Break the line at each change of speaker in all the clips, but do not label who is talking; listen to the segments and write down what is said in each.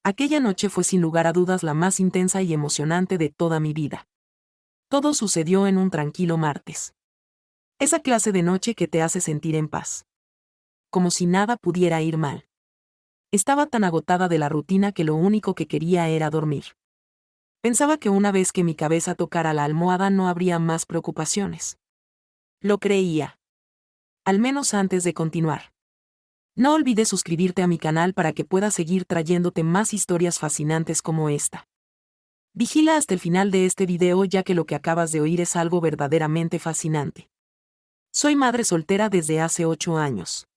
Aquella noche fue sin lugar a dudas la más intensa y emocionante de toda mi vida. Todo sucedió en un tranquilo martes. Esa clase de noche que te hace sentir en paz. Como si nada pudiera ir mal. Estaba tan agotada de la rutina que lo único que quería era dormir. Pensaba que una vez que mi cabeza tocara la almohada no habría más preocupaciones. Lo creía. Al menos antes de continuar. No olvides suscribirte a mi canal para que pueda seguir trayéndote más historias fascinantes como esta. Vigila hasta el final de este video ya que lo que acabas de oír es algo verdaderamente fascinante. Soy madre soltera desde hace 8 años.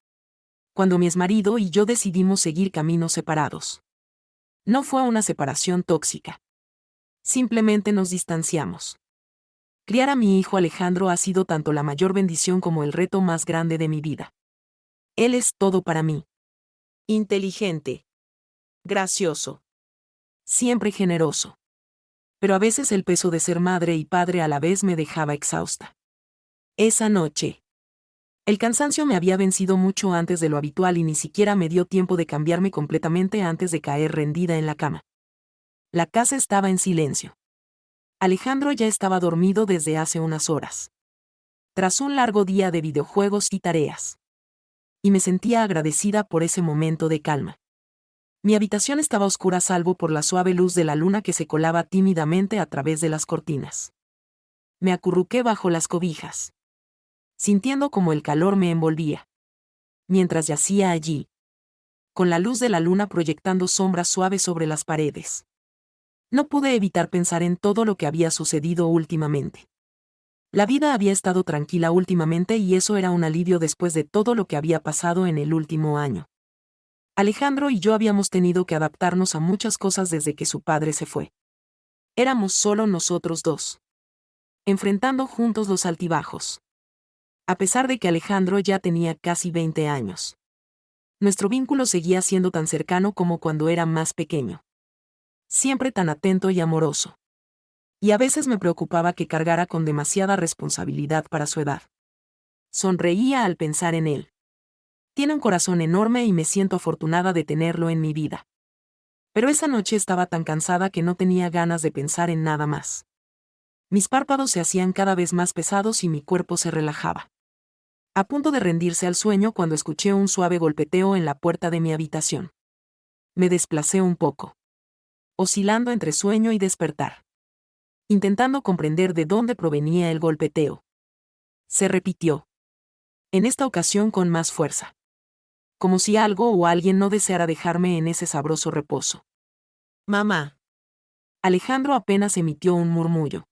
Cuando mi exmarido y yo decidimos seguir caminos separados. No fue una separación tóxica. Simplemente nos distanciamos. Criar a mi hijo Alejandro ha sido tanto la mayor bendición como el reto más grande de mi vida. Él es todo para mí. Inteligente. Gracioso. Siempre generoso. Pero a veces el peso de ser madre y padre a la vez me dejaba exhausta. Esa noche. El cansancio me había vencido mucho antes de lo habitual y ni siquiera me dio tiempo de cambiarme completamente antes de caer rendida en la cama. La casa estaba en silencio. Alejandro ya estaba dormido desde hace unas horas. Tras un largo día de videojuegos y tareas. Y me sentía agradecida por ese momento de calma. Mi habitación estaba oscura salvo por la suave luz de la luna que se colaba tímidamente a través de las cortinas. Me acurruqué bajo las cobijas. Sintiendo como el calor me envolvía. Mientras yacía allí. Con la luz de la luna proyectando sombras suaves sobre las paredes. No pude evitar pensar en todo lo que había sucedido últimamente. La vida había estado tranquila últimamente y eso era un alivio después de todo lo que había pasado en el último año. Alejandro y yo habíamos tenido que adaptarnos a muchas cosas desde que su padre se fue. Éramos solo nosotros dos. Enfrentando juntos los altibajos. A pesar de que Alejandro ya tenía casi 20 años. Nuestro vínculo seguía siendo tan cercano como cuando era más pequeño. Siempre tan atento y amoroso. Y a veces me preocupaba que cargara con demasiada responsabilidad para su edad. Sonreía al pensar en él. Tiene un corazón enorme y me siento afortunada de tenerlo en mi vida. Pero esa noche estaba tan cansada que no tenía ganas de pensar en nada más. Mis párpados se hacían cada vez más pesados y mi cuerpo se relajaba. A punto de rendirse al sueño cuando escuché un suave golpeteo en la puerta de mi habitación. Me desplacé un poco. Oscilando entre sueño y despertar. Intentando comprender de dónde provenía el golpeteo. Se repitió. En esta ocasión con más fuerza. Como si algo o alguien no deseara dejarme en ese sabroso reposo. Mamá. Alejandro apenas emitió un murmullo.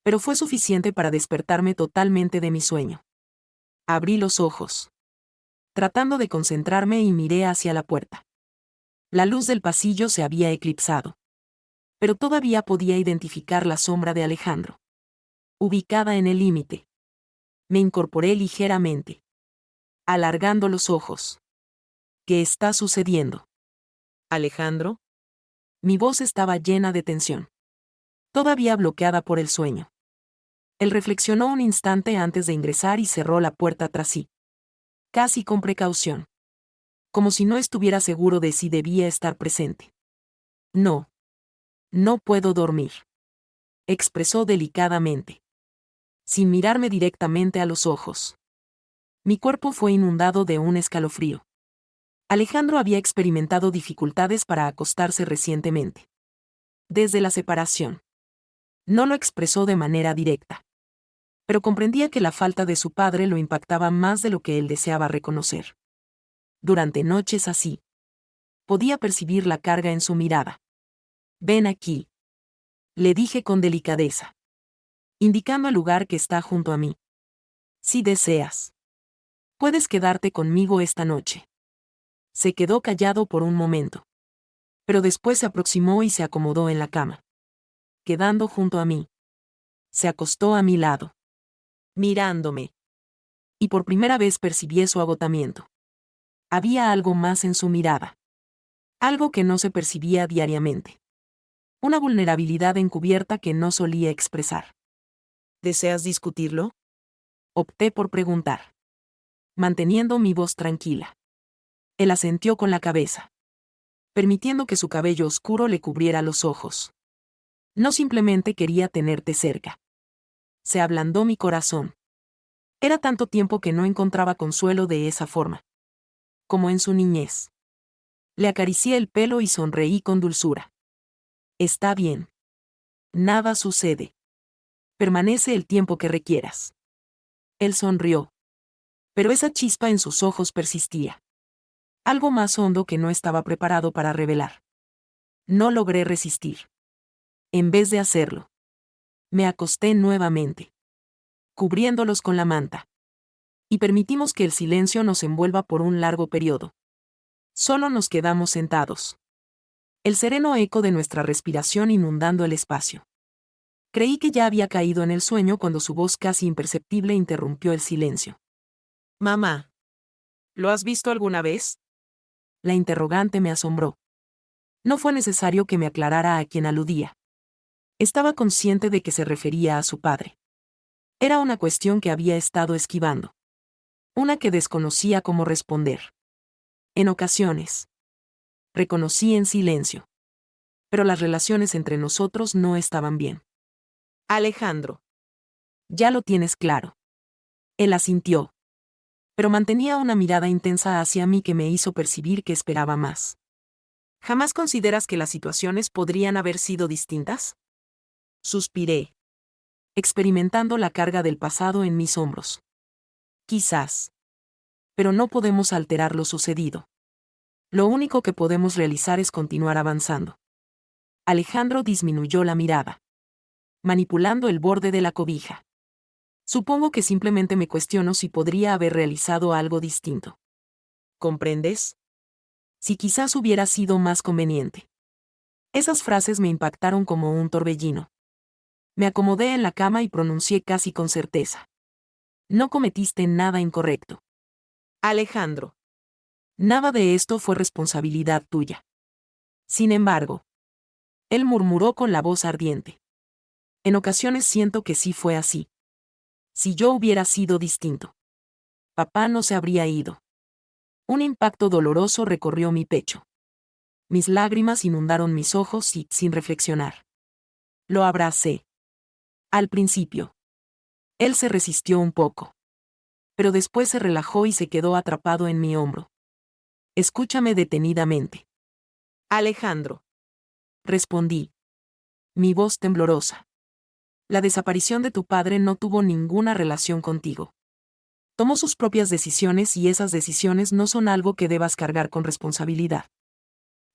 Pero fue suficiente para despertarme totalmente de mi sueño. Abrí los ojos. Tratando de concentrarme y miré hacia la puerta. La luz del pasillo se había eclipsado. Pero todavía podía identificar la sombra de Alejandro. Ubicada en el límite. Me incorporé ligeramente. Alargando los ojos. ¿Qué está sucediendo? ¿Alejandro? Mi voz estaba llena de tensión. Todavía bloqueada por el sueño. Él reflexionó un instante antes de ingresar y cerró la puerta tras sí. Casi con precaución. Como si no estuviera seguro de si debía estar presente. No. No puedo dormir. Expresó delicadamente. Sin mirarme directamente a los ojos. Mi cuerpo fue inundado de un escalofrío. Alejandro había experimentado dificultades para acostarse recientemente. Desde la separación. No lo expresó de manera directa. Pero comprendía que la falta de su padre lo impactaba más de lo que él deseaba reconocer. Durante noches así. Podía percibir la carga en su mirada. Ven aquí. Le dije con delicadeza. Indicando el lugar que está junto a mí. Si deseas. Puedes quedarte conmigo esta noche. Se quedó callado por un momento. Pero después se aproximó y se acomodó en la cama. Quedando junto a mí. Se acostó a mi lado. Mirándome. Y por primera vez percibí su agotamiento. Había algo más en su mirada. Algo que no se percibía diariamente. Una vulnerabilidad encubierta que no solía expresar. ¿Deseas discutirlo? Opté por preguntar. Manteniendo mi voz tranquila. Él asintió con la cabeza. permitiendo que su cabello oscuro le cubriera los ojos. No simplemente quería tenerte cerca. Se ablandó mi corazón. Era tanto tiempo que no encontraba consuelo de esa forma. Como en su niñez. Le acaricié el pelo y sonreí con dulzura. Está bien. Nada sucede. Permanece el tiempo que requieras. Él sonrió. Pero esa chispa en sus ojos persistía. Algo más hondo que no estaba preparado para revelar. No logré resistir. En vez de hacerlo, me acosté nuevamente, cubriéndolos con la manta. Y permitimos que el silencio nos envuelva por un largo periodo. Solo nos quedamos sentados. El sereno eco de nuestra respiración inundando el espacio. Creí que ya había caído en el sueño cuando su voz casi imperceptible interrumpió el silencio. Mamá, ¿lo has visto alguna vez? La interrogante me asombró. No fue necesario que me aclarara a quién aludía. Estaba consciente de que se refería a su padre. Era una cuestión que había estado esquivando. Una que desconocía cómo responder. En ocasiones. Reconocí en silencio. Pero las relaciones entre nosotros no estaban bien. Alejandro. Ya lo tienes claro. Él asintió. Pero mantenía una mirada intensa hacia mí que me hizo percibir que esperaba más. ¿Jamás consideras que las situaciones podrían haber sido distintas? Suspiré, experimentando la carga del pasado en mis hombros. Quizás. Pero no podemos alterar lo sucedido. Lo único que podemos realizar es continuar avanzando. Alejandro disminuyó la mirada, manipulando el borde de la cobija. Supongo que simplemente me cuestiono si podría haber realizado algo distinto. ¿Comprendes? Si quizás hubiera sido más conveniente. Esas frases me impactaron como un torbellino. Me acomodé en la cama y pronuncié casi con certeza. No cometiste nada incorrecto. Alejandro. Nada de esto fue responsabilidad tuya. Sin embargo, él murmuró con la voz ardiente. En ocasiones siento que sí fue así. Si yo hubiera sido distinto, papá no se habría ido. Un impacto doloroso recorrió mi pecho. Mis lágrimas inundaron mis ojos y, sin reflexionar, lo abracé. Al principio, él se resistió un poco. Pero después se relajó y se quedó atrapado en mi hombro. Escúchame detenidamente. Alejandro. Respondí. Mi voz temblorosa. La desaparición de tu padre no tuvo ninguna relación contigo. Tomó sus propias decisiones y esas decisiones no son algo que debas cargar con responsabilidad.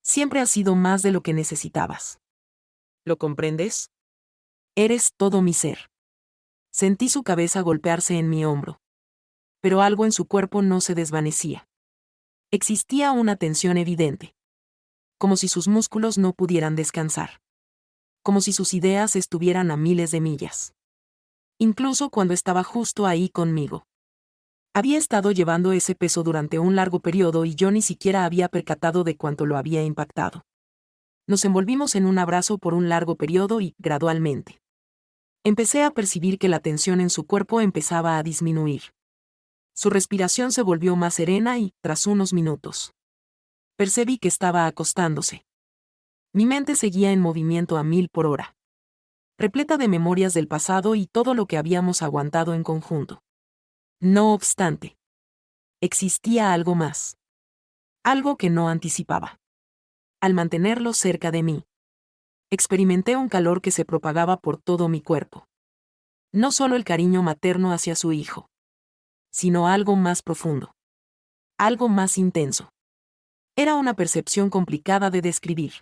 Siempre has sido más de lo que necesitabas. ¿Lo comprendes? Eres todo mi ser. Sentí su cabeza golpearse en mi hombro. Pero algo en su cuerpo no se desvanecía. Existía una tensión evidente. Como si sus músculos no pudieran descansar. Como si sus ideas estuvieran a miles de millas. Incluso cuando estaba justo ahí conmigo. Había estado llevando ese peso durante un largo periodo y yo ni siquiera había percatado de cuánto lo había impactado. Nos envolvimos en un abrazo por un largo periodo y, gradualmente, empecé a percibir que la tensión en su cuerpo empezaba a disminuir. Su respiración se volvió más serena y, tras unos minutos, percibí que estaba acostándose. Mi mente seguía en movimiento a 1000 por hora. Repleta de memorias del pasado y todo lo que habíamos aguantado en conjunto. No obstante, existía algo más. Algo que no anticipaba. Al mantenerlo cerca de mí, experimenté un calor que se propagaba por todo mi cuerpo. No solo el cariño materno hacia su hijo, sino algo más profundo. Algo más intenso. Era una percepción complicada de describir.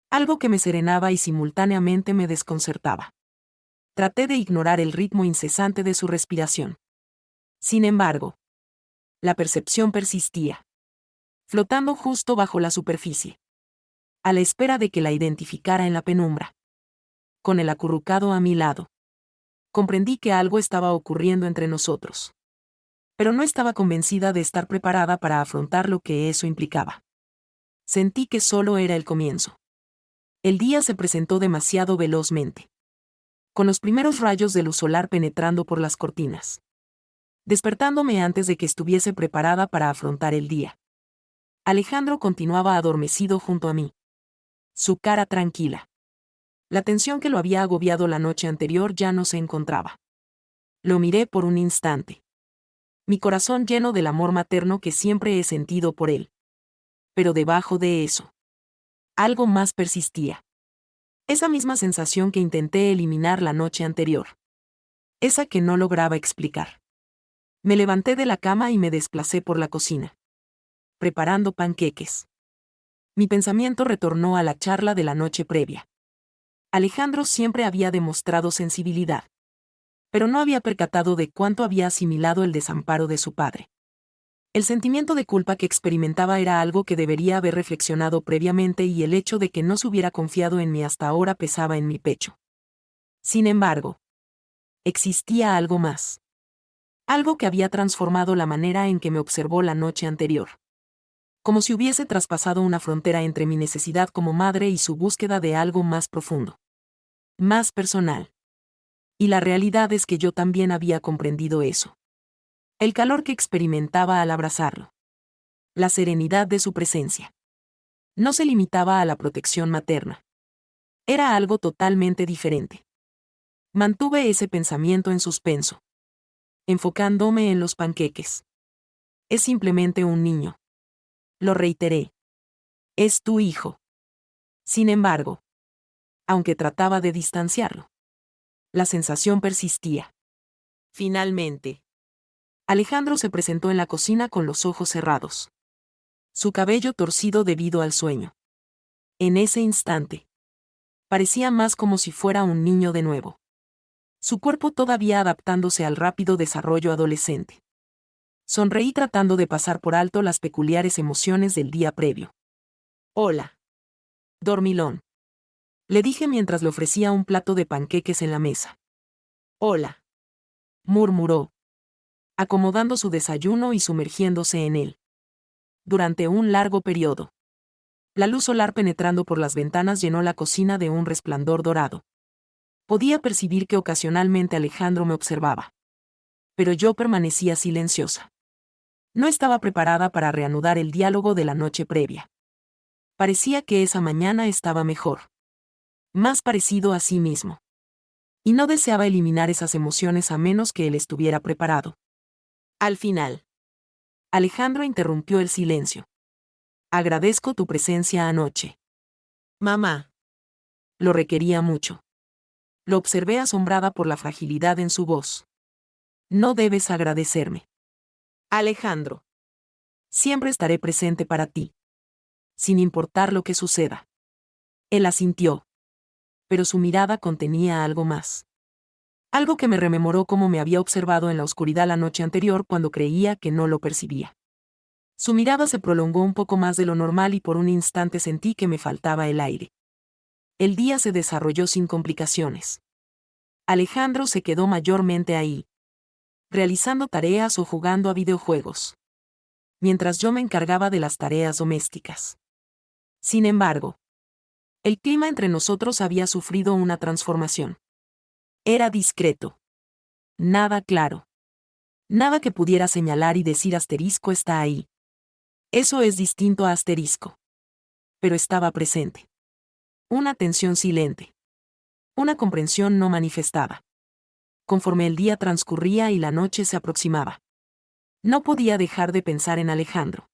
Algo que me serenaba y simultáneamente me desconcertaba. Traté de ignorar el ritmo incesante de su respiración. Sin embargo, la percepción persistía. Flotando justo bajo la superficie. A la espera de que la identificara en la penumbra. Con el acurrucado a mi lado. Comprendí que algo estaba ocurriendo entre nosotros. Pero no estaba convencida de estar preparada para afrontar lo que eso implicaba. Sentí que solo era el comienzo. El día se presentó demasiado velozmente. Con los primeros rayos de luz solar penetrando por las cortinas. Despertándome antes de que estuviese preparada para afrontar el día. Alejandro continuaba adormecido junto a mí. Su cara tranquila. La tensión que lo había agobiado la noche anterior ya no se encontraba. Lo miré por un instante. Mi corazón lleno del amor materno que siempre he sentido por él. Pero debajo de eso, algo más persistía. Esa misma sensación que intenté eliminar la noche anterior. Esa que no lograba explicar. Me levanté de la cama y me desplacé por la cocina. Preparando panqueques. Mi pensamiento retornó a la charla de la noche previa. Alejandro siempre había demostrado sensibilidad. Pero no había percatado de cuánto había asimilado el desamparo de su padre. El sentimiento de culpa que experimentaba era algo que debería haber reflexionado previamente y el hecho de que no se hubiera confiado en mí hasta ahora pesaba en mi pecho. Sin embargo, existía algo más. Algo que había transformado la manera en que me observó la noche anterior. Como si hubiese traspasado una frontera entre mi necesidad como madre y su búsqueda de algo más profundo. Más personal. Y la realidad es que yo también había comprendido eso. El calor que experimentaba al abrazarlo. La serenidad de su presencia. No se limitaba a la protección materna. Era algo totalmente diferente. Mantuve ese pensamiento en suspenso. Enfocándome en los panqueques. Es simplemente un niño. Lo reiteré. Es tu hijo. Sin embargo, aunque trataba de distanciarlo, la sensación persistía. Finalmente, Alejandro se presentó en la cocina con los ojos cerrados. Su cabello torcido debido al sueño. En ese instante, parecía más como si fuera un niño de nuevo. Su cuerpo todavía adaptándose al rápido desarrollo adolescente. Sonreí tratando de pasar por alto las peculiares emociones del día previo. Hola. Dormilón. Le dije mientras le ofrecía un plato de panqueques en la mesa. Hola. Murmuró, acomodando su desayuno y sumergiéndose en él. Durante un largo periodo. La luz solar penetrando por las ventanas llenó la cocina de un resplandor dorado. Podía percibir que ocasionalmente Alejandro me observaba. Pero yo permanecía silenciosa. No estaba preparada para reanudar el diálogo de la noche previa. Parecía que esa mañana estaba mejor. Más parecido a sí mismo. Y no deseaba eliminar esas emociones a menos que él estuviera preparado. Al final, Alejandro interrumpió el silencio. Agradezco tu presencia anoche. Mamá. Lo requería mucho. Lo observé asombrada por la fragilidad en su voz. No debes agradecerme. Alejandro. Siempre estaré presente para ti. Sin importar lo que suceda. Él asintió. Pero su mirada contenía algo más. Algo que me rememoró cómo me había observado en la oscuridad la noche anterior cuando creía que no lo percibía. Su mirada se prolongó un poco más de lo normal y por un instante sentí que me faltaba el aire. El día se desarrolló sin complicaciones. Alejandro se quedó mayormente ahí, realizando tareas o jugando a videojuegos, mientras yo me encargaba de las tareas domésticas. Sin embargo, el clima entre nosotros había sufrido una transformación. Era discreto. Nada claro. Nada que pudiera señalar y decir asterisco está ahí. Eso es distinto a asterisco. Pero estaba presente. Una tensión silente. Una comprensión no manifestada. Conforme el día transcurría y la noche se aproximaba. No podía dejar de pensar en Alejandro.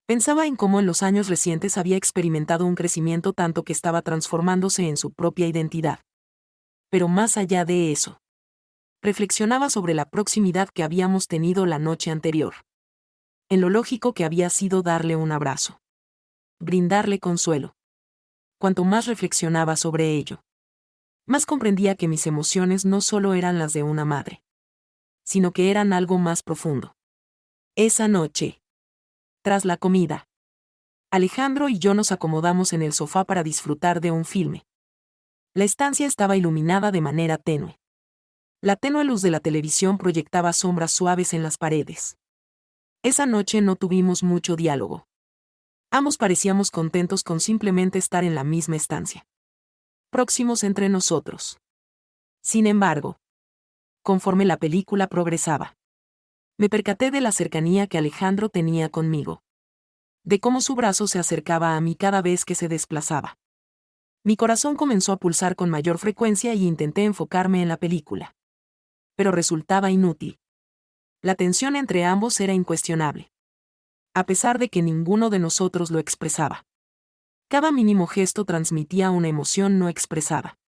Pensaba en cómo en los años recientes había experimentado un crecimiento tanto que estaba transformándose en su propia identidad. Pero más allá de eso, reflexionaba sobre la proximidad que habíamos tenido la noche anterior. En lo lógico que había sido darle un abrazo. Brindarle consuelo. Cuanto más reflexionaba sobre ello, más comprendía que mis emociones no solo eran las de una madre, sino que eran algo más profundo. Esa noche, tras la comida, Alejandro y yo nos acomodamos en el sofá para disfrutar de un filme. La estancia estaba iluminada de manera tenue. La tenue luz de la televisión proyectaba sombras suaves en las paredes. Esa noche no tuvimos mucho diálogo. Ambos parecíamos contentos con simplemente estar en la misma estancia. Próximos entre nosotros. Sin embargo, conforme la película progresaba, me percaté de la cercanía que Alejandro tenía conmigo. de cómo su brazo se acercaba a mí cada vez que se desplazaba. Mi corazón comenzó a pulsar con mayor frecuencia y intenté enfocarme en la película. Pero resultaba inútil. La tensión entre ambos era incuestionable. A pesar de que ninguno de nosotros lo expresaba. Cada mínimo gesto transmitía una emoción no expresada.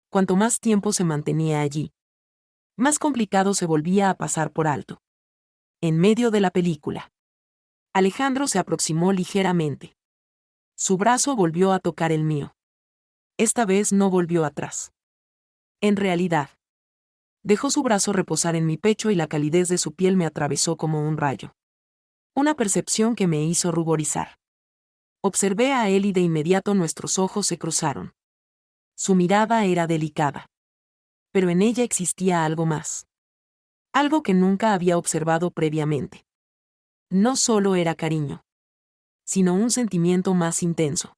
Cuanto más tiempo se mantenía allí, más complicado se volvía a pasar por alto. En medio de la película, Alejandro se aproximó ligeramente. Su brazo volvió a tocar el mío. Esta vez no volvió atrás. En realidad, dejó su brazo reposar en mi pecho y la calidez de su piel me atravesó como un rayo. Una percepción que me hizo ruborizar. Observé a él y de inmediato nuestros ojos se cruzaron. Su mirada era delicada. Pero en ella existía algo más. Algo que nunca había observado previamente. No solo era cariño, sino un sentimiento más intenso.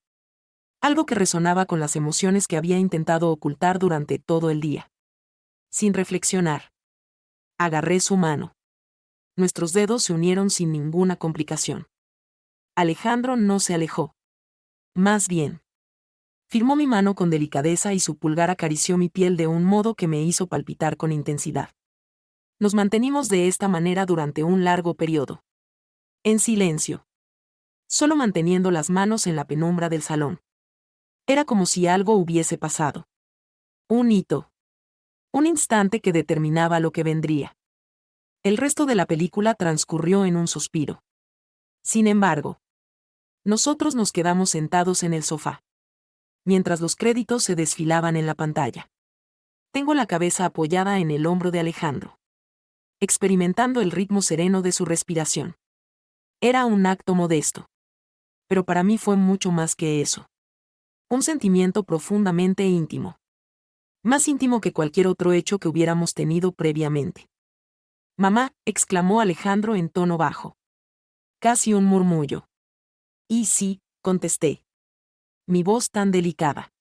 Algo que resonaba con las emociones que había intentado ocultar durante todo el día. Sin reflexionar, agarré su mano. Nuestros dedos se unieron sin ninguna complicación. Alejandro no se alejó. Más bien, firmó mi mano con delicadeza y su pulgar acarició mi piel de un modo que me hizo palpitar con intensidad. Nos mantenimos de esta manera durante un largo periodo. En silencio. Solo manteniendo las manos en la penumbra del salón. Era como si algo hubiese pasado. Un hito. Un instante que determinaba lo que vendría. El resto de la película transcurrió en un suspiro. Sin embargo, nosotros nos quedamos sentados en el sofá. Mientras los créditos se desfilaban en la pantalla. Tengo la cabeza apoyada en el hombro de Alejandro. Experimentando el ritmo sereno de su respiración. Era un acto modesto. Pero para mí fue mucho más que eso. Un sentimiento profundamente íntimo. Más íntimo que cualquier otro hecho que hubiéramos tenido previamente. Mamá, exclamó Alejandro en tono bajo. Casi un murmullo. Y sí, contesté. Mi voz tan delicada.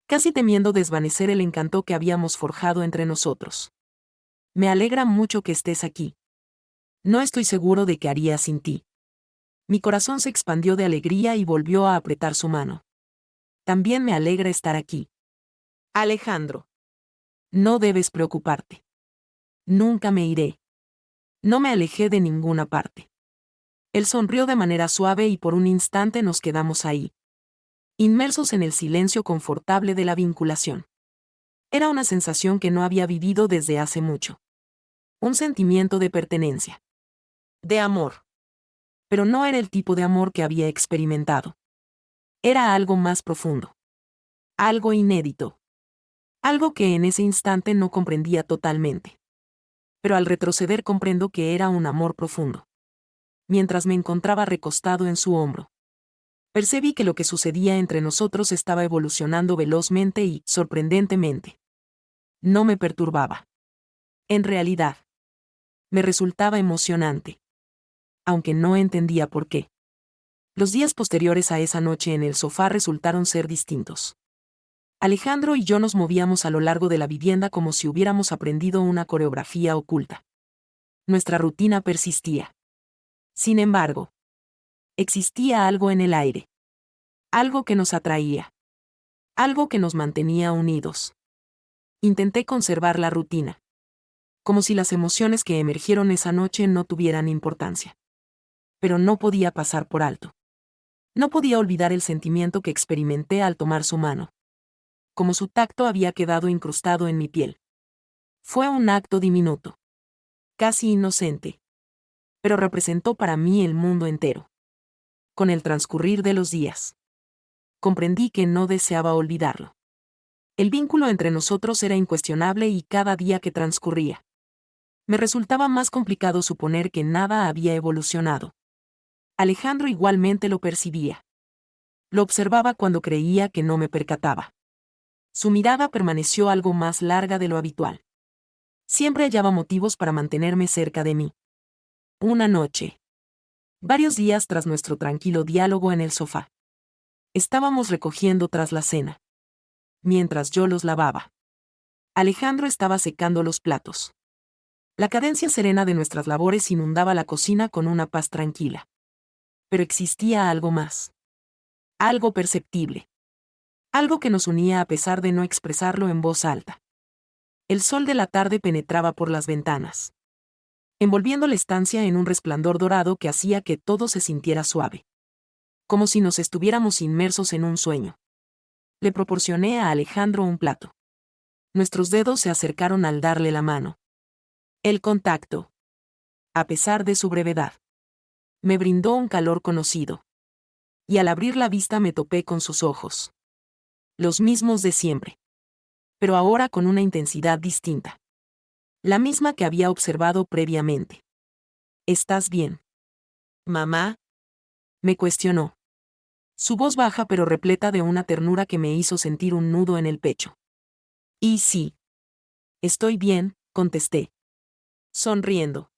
Casi temiendo desvanecer el encanto que habíamos forjado entre nosotros. Me alegra mucho que estés aquí. No estoy seguro de qué haría sin ti. Mi corazón se expandió de alegría y volvió a apretar su mano. También me alegra estar aquí. Alejandro. No debes preocuparte. Nunca me iré. No me alejé de ninguna parte. Él sonrió de manera suave y por un instante nos quedamos ahí. Inmersos en el silencio confortable de la vinculación. Era una sensación que no había vivido desde hace mucho. Un sentimiento de pertenencia. De amor. Pero no era el tipo de amor que había experimentado. Era algo más profundo. Algo inédito. Algo que en ese instante no comprendía totalmente. Pero al retroceder comprendo que era un amor profundo. Mientras me encontraba recostado en su hombro. Percibí que lo que sucedía entre nosotros estaba evolucionando velozmente y, sorprendentemente. No me perturbaba. En realidad, me resultaba emocionante. Aunque no entendía por qué. Los días posteriores a esa noche en el sofá resultaron ser distintos. Alejandro y yo nos movíamos a lo largo de la vivienda como si hubiéramos aprendido una coreografía oculta. Nuestra rutina persistía. Sin embargo, existía algo en el aire. Algo que nos atraía. Algo que nos mantenía unidos. Intenté conservar la rutina. Como si las emociones que emergieron esa noche no tuvieran importancia. Pero no podía pasar por alto. No podía olvidar el sentimiento que experimenté al tomar su mano. Como su tacto había quedado incrustado en mi piel. Fue un acto diminuto. Casi inocente. Pero representó para mí el mundo entero. Con el transcurrir de los días. Comprendí que no deseaba olvidarlo. El vínculo entre nosotros era incuestionable y cada día que transcurría. Me resultaba más complicado suponer que nada había evolucionado. Alejandro igualmente lo percibía. Lo observaba cuando creía que no me percataba. Su mirada permaneció algo más larga de lo habitual. Siempre hallaba motivos para mantenerme cerca de mí. Una noche. Varios días tras nuestro tranquilo diálogo en el sofá. Estábamos recogiendo tras la cena. Mientras yo los lavaba. Alejandro estaba secando los platos. La cadencia serena de nuestras labores inundaba la cocina con una paz tranquila. Pero existía algo más. Algo perceptible. Algo que nos unía a pesar de no expresarlo en voz alta. El sol de la tarde penetraba por las ventanas, envolviendo la estancia en un resplandor dorado que hacía que todo se sintiera suave. Como si nos estuviéramos inmersos en un sueño. Le proporcioné a Alejandro un plato. Nuestros dedos se acercaron al darle la mano. El contacto, a pesar de su brevedad, me brindó un calor conocido. Y al abrir la vista me topé con sus ojos. Los mismos de siempre. Pero ahora con una intensidad distinta. La misma que había observado previamente. ¿Estás bien, mamá?, me cuestionó. Su voz baja pero repleta de una ternura que me hizo sentir un nudo en el pecho. Y sí. Estoy bien, contesté, sonriendo.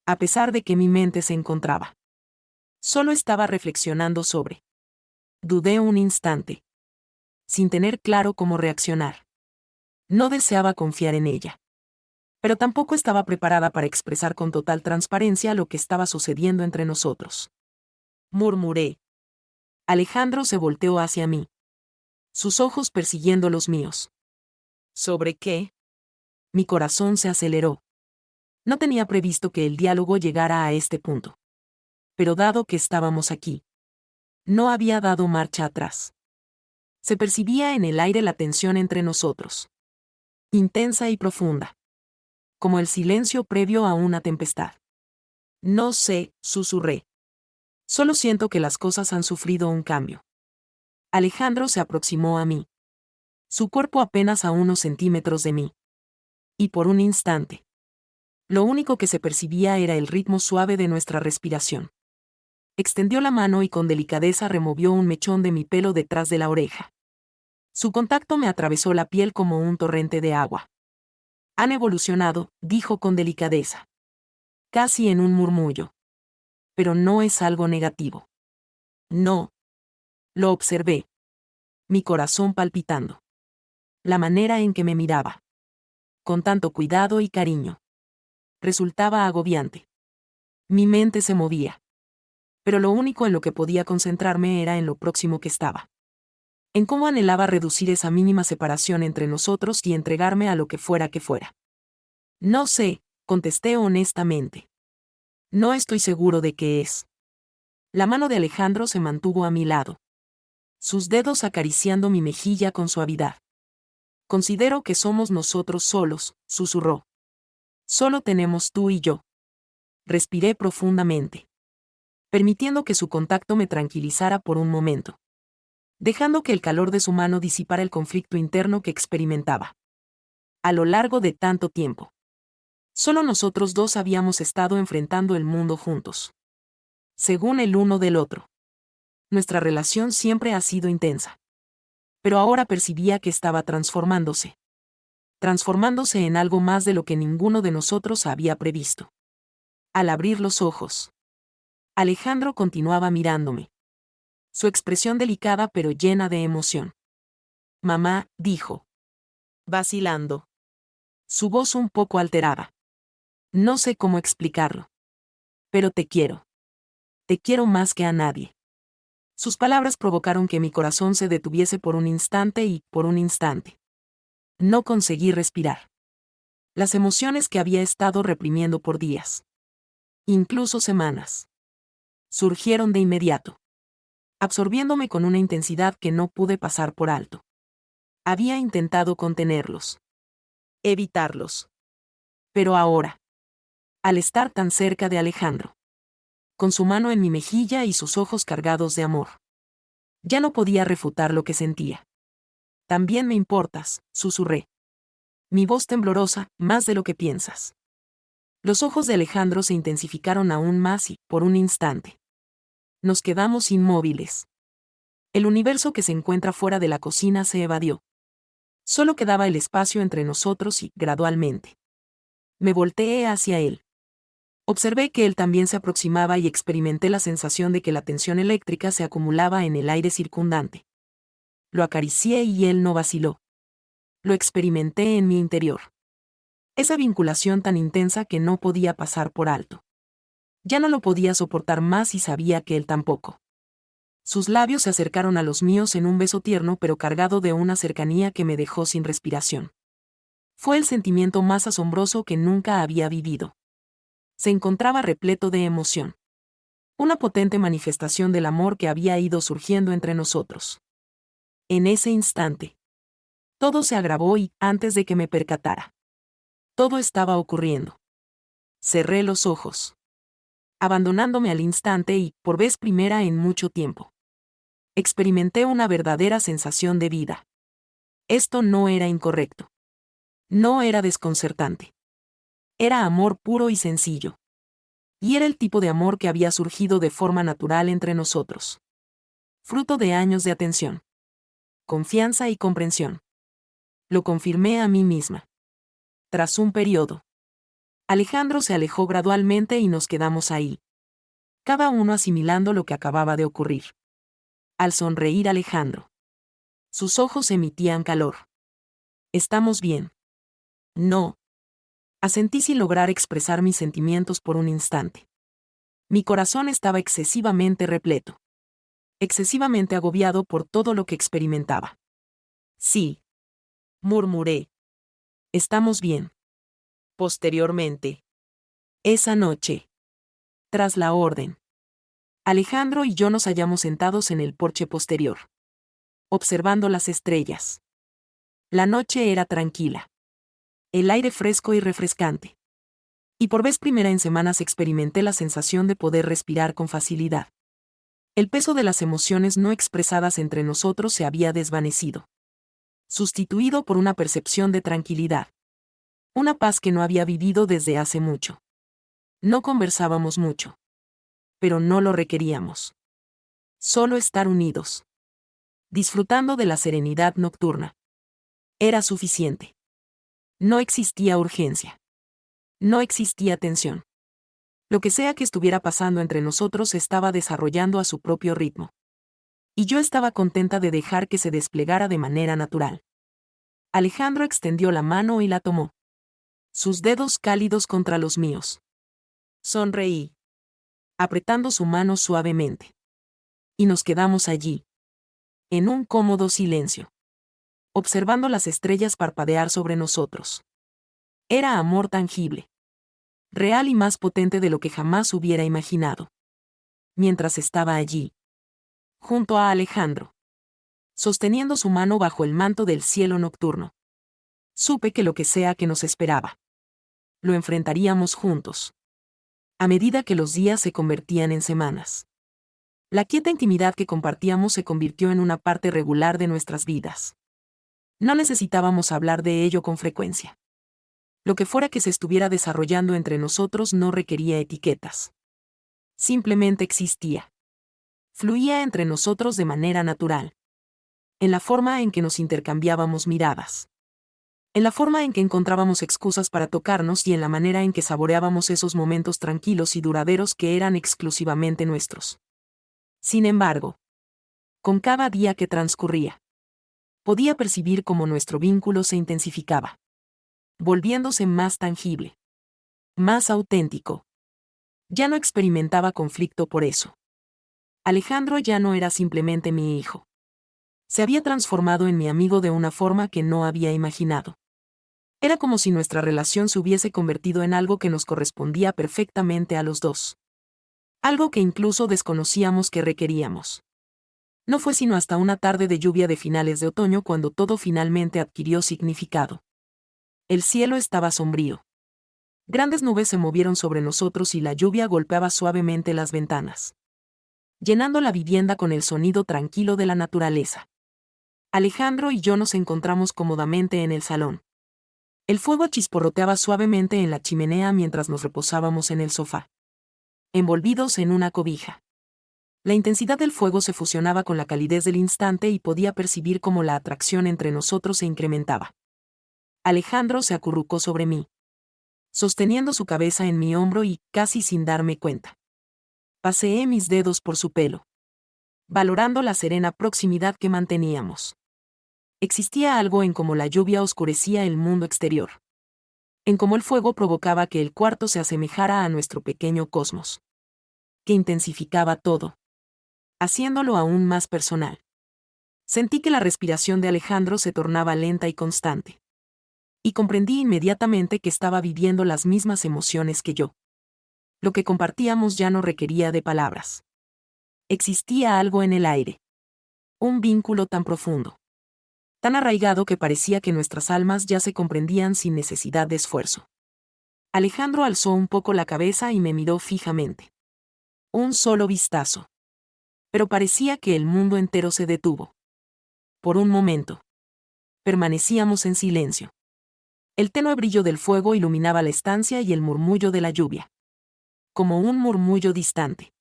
A pesar de que mi mente se encontraba. Solo estaba reflexionando sobre. Dudé un instante. Sin tener claro cómo reaccionar. No deseaba confiar en ella. Pero tampoco estaba preparada para expresar con total transparencia lo que estaba sucediendo entre nosotros. Murmuré. Alejandro se volteó hacia mí. Sus ojos persiguiendo los míos. ¿Sobre qué? Mi corazón se aceleró. No tenía previsto que el diálogo llegara a este punto. Pero dado que estábamos aquí, no había dado marcha atrás. Se percibía en el aire la tensión entre nosotros. Intensa y profunda. Como el silencio previo a una tempestad. No sé, susurré. Solo siento que las cosas han sufrido un cambio. Alejandro se aproximó a mí. Su cuerpo apenas a unos centímetros de mí. Y por un instante. Lo único que se percibía era el ritmo suave de nuestra respiración. Extendió la mano y con delicadeza removió un mechón de mi pelo detrás de la oreja. Su contacto me atravesó la piel como un torrente de agua. Han evolucionado, dijo con delicadeza. Casi en un murmullo. Pero no es algo negativo. No. Lo observé. Mi corazón palpitando. La manera en que me miraba. Con tanto cuidado y cariño. Resultaba agobiante. Mi mente se movía. Pero lo único en lo que podía concentrarme era en lo próximo que estaba. En cómo anhelaba reducir esa mínima separación entre nosotros y entregarme a lo que fuera que fuera. No sé, contesté honestamente. No estoy seguro de qué es. La mano de Alejandro se mantuvo a mi lado. Sus dedos acariciando mi mejilla con suavidad. Considero que somos nosotros solos, susurró. Solo tenemos tú y yo. Respiré profundamente. Permitiendo que su contacto me tranquilizara por un momento. Dejando que el calor de su mano disipara el conflicto interno que experimentaba. A lo largo de tanto tiempo. Solo nosotros dos habíamos estado enfrentando el mundo juntos. Según el uno del otro. Nuestra relación siempre ha sido intensa. Pero ahora percibía que estaba transformándose. Transformándose en algo más de lo que ninguno de nosotros había previsto. Al abrir los ojos, Alejandro continuaba mirándome. Su expresión delicada pero llena de emoción. Mamá, dijo. Vacilando. Su voz un poco alterada. No sé cómo explicarlo. Pero te quiero. Te quiero más que a nadie. Sus palabras provocaron que mi corazón se detuviese por un instante y, por un instante, no conseguí respirar. Las emociones que había estado reprimiendo por días, incluso semanas, surgieron de inmediato, absorbiéndome con una intensidad que no pude pasar por alto. Había intentado contenerlos, evitarlos. Pero ahora, al estar tan cerca de Alejandro, con su mano en mi mejilla y sus ojos cargados de amor, ya no podía refutar lo que sentía. También me importas, susurré. Mi voz temblorosa, más de lo que piensas. Los ojos de Alejandro se intensificaron aún más y, por un instante, nos quedamos inmóviles. El universo que se encuentra fuera de la cocina se evadió. Solo quedaba el espacio entre nosotros y, gradualmente, me volteé hacia él. Observé que él también se aproximaba y experimenté la sensación de que la tensión eléctrica se acumulaba en el aire circundante. Lo acaricié y él no vaciló. Lo experimenté en mi interior. Esa vinculación tan intensa que no podía pasar por alto. Ya no lo podía soportar más y sabía que él tampoco. Sus labios se acercaron a los míos en un beso tierno pero cargado de una cercanía que me dejó sin respiración. Fue el sentimiento más asombroso que nunca había vivido. Se encontraba repleto de emoción. Una potente manifestación del amor que había ido surgiendo entre nosotros. En ese instante, todo se agravó y, antes de que me percatara, todo estaba ocurriendo. Cerré los ojos, abandonándome al instante y, por vez primera en mucho tiempo, experimenté una verdadera sensación de vida. Esto no era incorrecto. No era desconcertante. Era amor puro y sencillo. Y era el tipo de amor que había surgido de forma natural entre nosotros. Fruto de años de atención, confianza y comprensión. Lo confirmé a mí misma. Tras un periodo, Alejandro se alejó gradualmente y nos quedamos ahí, cada uno asimilando lo que acababa de ocurrir. Al sonreír Alejandro, sus ojos emitían calor. ¿Estamos bien? No. Asentí sin lograr expresar mis sentimientos por un instante. Mi corazón estaba excesivamente repleto. Excesivamente agobiado por todo lo que experimentaba. Sí. Murmuré. Estamos bien. Posteriormente. Esa noche. Tras la orden. Alejandro y yo nos hallamos sentados en el porche posterior, observando las estrellas. La noche era tranquila. El aire fresco y refrescante. Y por vez primera en semanas experimenté la sensación de poder respirar con facilidad. El peso de las emociones no expresadas entre nosotros se había desvanecido, sustituido por una percepción de tranquilidad. Una paz que no había vivido desde hace mucho. No conversábamos mucho. Pero no lo requeríamos. Solo estar unidos. Disfrutando de la serenidad nocturna. Era suficiente. No existía urgencia. No existía tensión. Lo que sea que estuviera pasando entre nosotros se estaba desarrollando a su propio ritmo. Y yo estaba contenta de dejar que se desplegara de manera natural. Alejandro extendió la mano y la tomó. Sus dedos cálidos contra los míos. Sonreí, apretando su mano suavemente. Y nos quedamos allí, en un cómodo silencio, observando las estrellas parpadear sobre nosotros. Era amor tangible, real y más potente de lo que jamás hubiera imaginado. Mientras estaba allí, junto a Alejandro, sosteniendo su mano bajo el manto del cielo nocturno, supe que lo que sea que nos esperaba, lo enfrentaríamos juntos. A medida que los días se convertían en semanas. La quieta intimidad que compartíamos se convirtió en una parte regular de nuestras vidas. No necesitábamos hablar de ello con frecuencia. Lo que fuera que se estuviera desarrollando entre nosotros no requería etiquetas. Simplemente existía. Fluía entre nosotros de manera natural. En la forma en que nos intercambiábamos miradas. En la forma en que encontrábamos excusas para tocarnos y en la manera en que saboreábamos esos momentos tranquilos y duraderos que eran exclusivamente nuestros. Sin embargo, con cada día que transcurría, podía percibir cómo nuestro vínculo se intensificaba, volviéndose más tangible, más auténtico. Ya no experimentaba conflicto por eso. Alejandro ya no era simplemente mi hijo. Se había transformado en mi amigo de una forma que no había imaginado. Era como si nuestra relación se hubiese convertido en algo que nos correspondía perfectamente a los dos. Algo que incluso desconocíamos que requeríamos. No fue sino hasta una tarde de lluvia de finales de otoño cuando todo finalmente adquirió significado. El cielo estaba sombrío. Grandes nubes se movieron sobre nosotros y la lluvia golpeaba suavemente las ventanas, llenando la vivienda con el sonido tranquilo de la naturaleza. Alejandro y yo nos encontramos cómodamente en el salón. El fuego chisporroteaba suavemente en la chimenea mientras nos reposábamos en el sofá, envolvidos en una cobija. La intensidad del fuego se fusionaba con la calidez del instante y podía percibir cómo la atracción entre nosotros se incrementaba. Alejandro se acurrucó sobre mí, sosteniendo su cabeza en mi hombro y, casi sin darme cuenta, paseé mis dedos por su pelo, valorando la serena proximidad que manteníamos. Existía algo en cómo la lluvia oscurecía el mundo exterior, en cómo el fuego provocaba que el cuarto se asemejara a nuestro pequeño cosmos. que intensificaba todo, haciéndolo aún más personal. Sentí que la respiración de Alejandro se tornaba lenta y constante. Y comprendí inmediatamente que estaba viviendo las mismas emociones que yo. Lo que compartíamos ya no requería de palabras. Existía algo en el aire. Un vínculo tan profundo, tan arraigado que parecía que nuestras almas ya se comprendían sin necesidad de esfuerzo. Alejandro alzó un poco la cabeza y me miró fijamente. Un solo vistazo. Pero parecía que el mundo entero se detuvo. Por un momento. Permanecíamos en silencio. El tenue brillo del fuego iluminaba la estancia y el murmullo de la lluvia. Como un murmullo distante.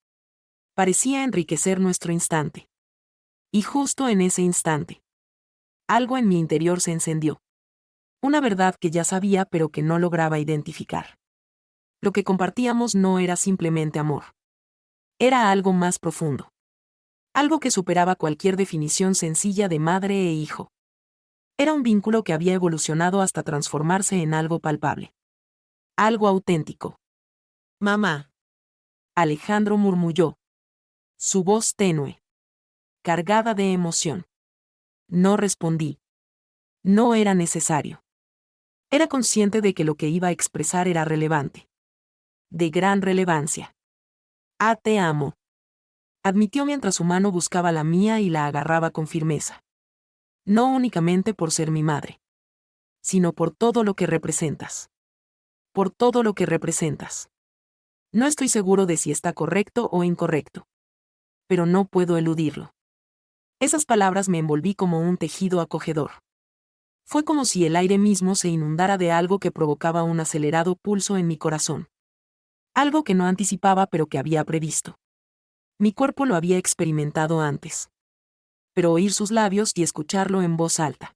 Parecía enriquecer nuestro instante. Y justo en ese instante, algo en mi interior se encendió. Una verdad que ya sabía pero que no lograba identificar. Lo que compartíamos no era simplemente amor. Era algo más profundo. Algo que superaba cualquier definición sencilla de madre e hijo. Era un vínculo que había evolucionado hasta transformarse en algo palpable. Algo auténtico. Mamá. Alejandro murmulló. Su voz tenue. Cargada de emoción. No respondí. No era necesario. Era consciente de que lo que iba a expresar era relevante. De gran relevancia. Ah, te amo. Admitió mientras su mano buscaba la mía y la agarraba con firmeza. No únicamente por ser mi madre, sino por todo lo que representas. Por todo lo que representas. No estoy seguro de si está correcto o incorrecto. Pero no puedo eludirlo. Esas palabras me envolví como un tejido acogedor. Fue como si el aire mismo se inundara de algo que provocaba un acelerado pulso en mi corazón. Algo que no anticipaba pero que había previsto. Mi cuerpo lo había experimentado antes. Pero oír sus labios y escucharlo en voz alta.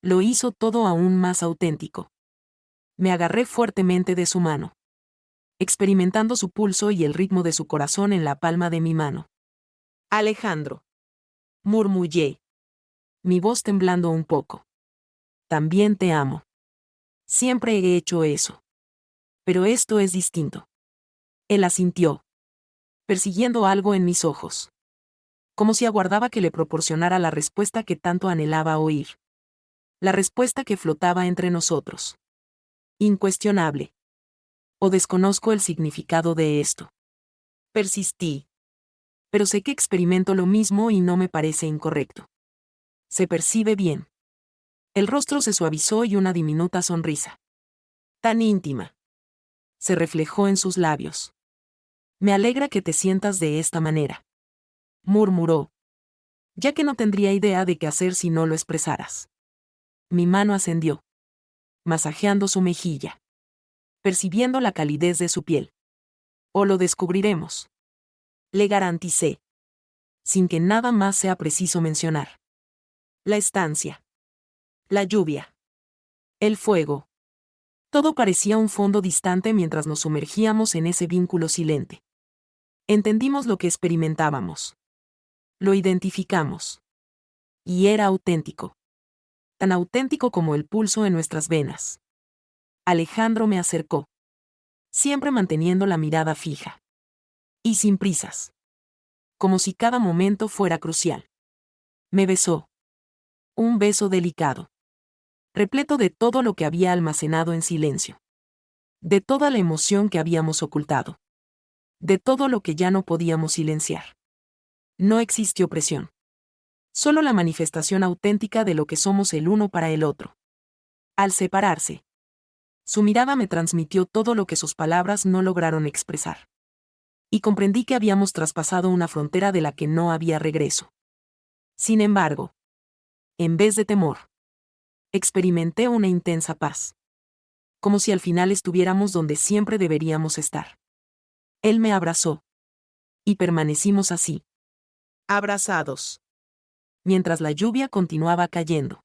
Lo hizo todo aún más auténtico. Me agarré fuertemente de su mano. Experimentando su pulso y el ritmo de su corazón en la palma de mi mano. Alejandro. Murmullé. Mi voz temblando un poco. También te amo. Siempre he hecho eso. Pero esto es distinto. Él asintió. Persiguiendo algo en mis ojos. Como si aguardaba que le proporcionara la respuesta que tanto anhelaba oír. La respuesta que flotaba entre nosotros. Incuestionable. O desconozco el significado de esto. Persistí. Pero sé que experimento lo mismo y no me parece incorrecto. Se percibe bien. El rostro se suavizó y una diminuta sonrisa. Tan íntima. Se reflejó en sus labios. Me alegra que te sientas de esta manera. Murmuró. Ya que no tendría idea de qué hacer si no lo expresaras. Mi mano ascendió. Masajeando su mejilla. Percibiendo la calidez de su piel. O lo descubriremos. Le garanticé. Sin que nada más sea preciso mencionar. La estancia. La lluvia. El fuego. Todo parecía un fondo distante mientras nos sumergíamos en ese vínculo silente. Entendimos lo que experimentábamos. Lo identificamos. Y era auténtico. Tan auténtico como el pulso en nuestras venas. Alejandro me acercó. Siempre manteniendo la mirada fija. Y sin prisas. Como si cada momento fuera crucial. Me besó. Un beso delicado. Repleto de todo lo que había almacenado en silencio. De toda la emoción que habíamos ocultado. De todo lo que ya no podíamos silenciar. No existió presión. Solo la manifestación auténtica de lo que somos el uno para el otro. Al separarse, su mirada me transmitió todo lo que sus palabras no lograron expresar. Y comprendí que habíamos traspasado una frontera de la que no había regreso. Sin embargo, en vez de temor, experimenté una intensa paz. Como si al final estuviéramos donde siempre deberíamos estar. Él me abrazó. Y permanecimos así. Abrazados. Mientras la lluvia continuaba cayendo.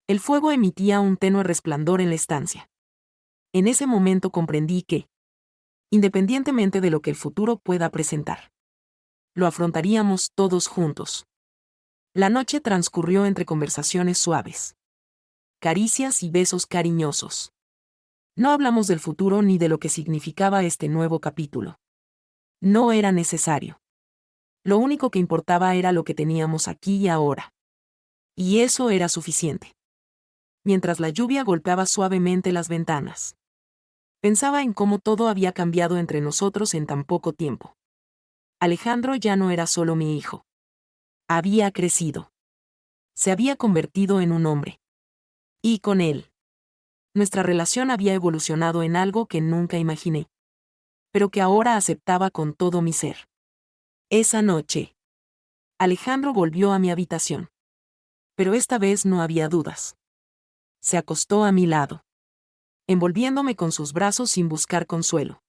El fuego emitía un tenue resplandor en la estancia. En ese momento comprendí que, independientemente de lo que el futuro pueda presentar, lo afrontaríamos todos juntos. La noche transcurrió entre conversaciones suaves. Caricias y besos cariñosos. No hablamos del futuro ni de lo que significaba este nuevo capítulo. No era necesario. Lo único que importaba era lo que teníamos aquí y ahora. Y eso era suficiente. Mientras la lluvia golpeaba suavemente las ventanas. Pensaba en cómo todo había cambiado entre nosotros en tan poco tiempo. Alejandro ya no era solo mi hijo. Había crecido. Se había convertido en un hombre. Y con él. Nuestra relación había evolucionado en algo que nunca imaginé. Pero que ahora aceptaba con todo mi ser. Esa noche. Alejandro volvió a mi habitación. Pero esta vez no había dudas. Se acostó a mi lado. Envolviéndome con sus brazos sin buscar consuelo.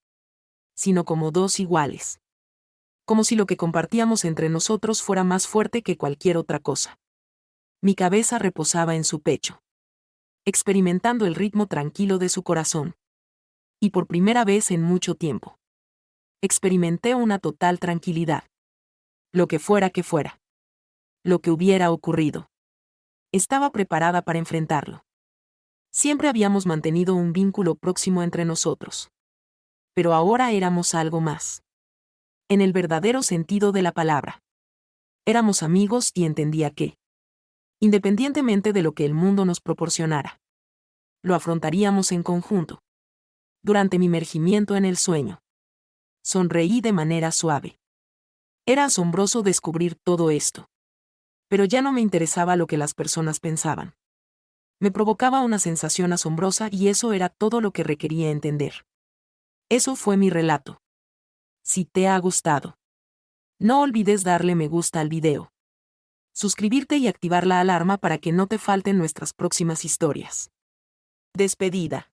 Sino como dos iguales. Como si lo que compartíamos entre nosotros fuera más fuerte que cualquier otra cosa. Mi cabeza reposaba en su pecho. Experimentando el ritmo tranquilo de su corazón. Y por primera vez en mucho tiempo. Experimenté una total tranquilidad. Lo que fuera que fuera. Lo que hubiera ocurrido. Estaba preparada para enfrentarlo. Siempre habíamos mantenido un vínculo próximo entre nosotros. Pero ahora éramos algo más. En el verdadero sentido de la palabra. Éramos amigos y entendía que, independientemente de lo que el mundo nos proporcionara, lo afrontaríamos en conjunto. Durante mi emergimiento en el sueño. Sonreí de manera suave. Era asombroso descubrir todo esto. Pero ya no me interesaba lo que las personas pensaban. Me provocaba una sensación asombrosa y eso era todo lo que requería entender. Eso fue mi relato. Si te ha gustado, no olvides darle me gusta al video. Suscribirte y activar la alarma para que no te falten nuestras próximas historias. Despedida.